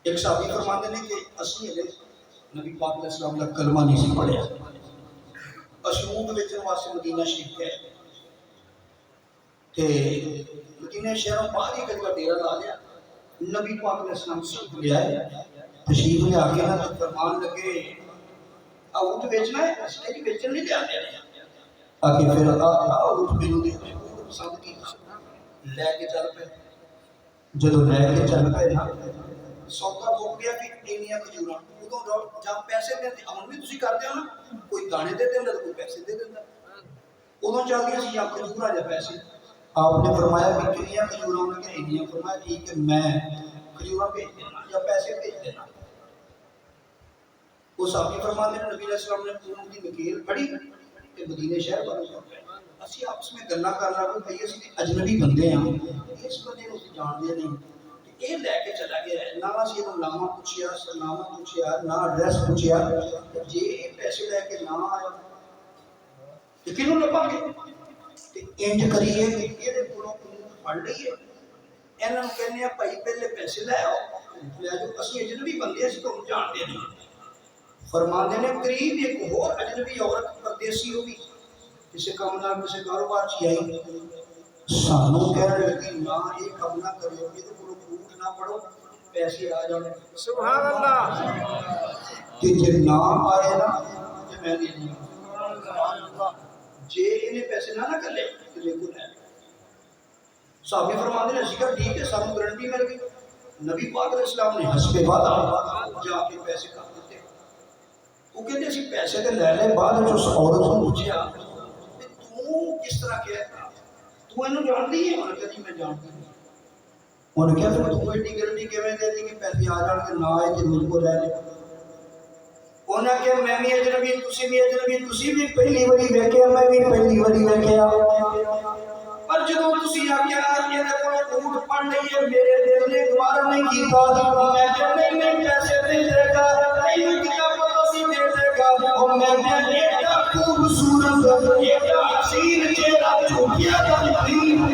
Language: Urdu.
ایک صحابی فرماتے ہیں کہ اسی ہلے نبی پاک علیہ السلام کا کلمہ نہیں سی پڑھیا، اسی اونٹ ویچن واسطے مدینہ شریف گئے تے مدینہ شہروں باہر ہی کدی ڈیرا لا لیا، نبی پاک علیہ السلام تشریف لے آئے، تشریف لے آ کے نا فرمان لگے اونٹ بیچنا ہے، اس نے بیچن نہیں لے آتے آگے پھر اونٹ میرے دے پسند کی لے کے چل پے، جدو لے کے چل پے نا سودا ہو گیا کہ اینیاں کھجوراں ادو جب پیسے دیندے ہن بھی تسی کردے ہو نا، کوئی دانے دے دیندا کوئی پیسے دے دیندا، ادو چلدی سی یا کھجوراں یا پیسے، آپ نے فرمایا کہ کنیاں کھجوراں نے کہ اینیاں، فرمایا ٹھیک ہے میں کھجوراں بھیج دینا یا پیسے بھیج دینا۔ وہ صحابی فرماتے ہیں نبی علیہ السلام نے اونٹ کی نکیل پڑی کہ مدینے شہر والوں کو اسی آپس میں گلاں کر رہا کوئی بھئی اسی اجنبی بندے ہیں اس بندے کو جانتے نہیں، یہ لے کے چلا گیا ہے، نہ اسی نوں نامہ پوچھیا، سرنامہ پوچھیا، نہ ایڈریس پوچھیا، جے پیسے لے کے نہ آیا تے کینوں لباں گے؟ تے انج کریے کہ یہ کولوں پڑھ لئیے، انہاں نوں کہنے ہیں بھائی پہلے پیسے لے آؤ، لے جو اسی اجنبی بندے اسی تو جانتے نہیں۔ فرماندے نے قریب ایک اور اجنبی عورت پردیسی ہوگی کسی کام نہ کسی کاروبار چ آئی، سانوں کہنے لگی نہ یہ کام نہ کریو، یہ تو جھوٹ نہ پڑھو پیسے آ جانے سبحان اللہ، کہ جے نہ آئے نا تے میں دے دوں، جے انہیں پیسے نہ کرے تو لے کو لے۔ صحابی فرماتے ہیں ذکر ٹھیک ہے سانوں گارنٹی مل گئی، نبی پاک علیہ السلام نے حسب وعدہ جا کے پیسے کر دیتے۔ وہ کہتے ہیں پیسے تے لے لے، بعد جو اس عورت کو پوچھیا کہ تو کس طرح کیا تو انہوں جانتی ہے؟ انہوں نے کہا جی میں جانتی ہوں۔ انہوں نے کہا پھر تو ایڈی گارنٹی کیویں دے دی کہ پیسے آ جان کے نہ آئے تے مجھ کو لے لے؟ انہوں نے کہا میں بھی اجنبی تسی بھی اجنبی، تسی بھی پہلی واری ویکھیا میں بھی پہلی واری ویکھیا، پر جدوں تسی آکھیا یہ کول اونٹ پڑھ لئیے میرے دل نے گوارا نہیں کیتا، میں کہ نہیں پیسے دے دے گا، نہیں کتاب تسی دے دے گا، اور میں ایڈا خوبصورت ایڈا حسین چہرہ چھوٹیا دا دین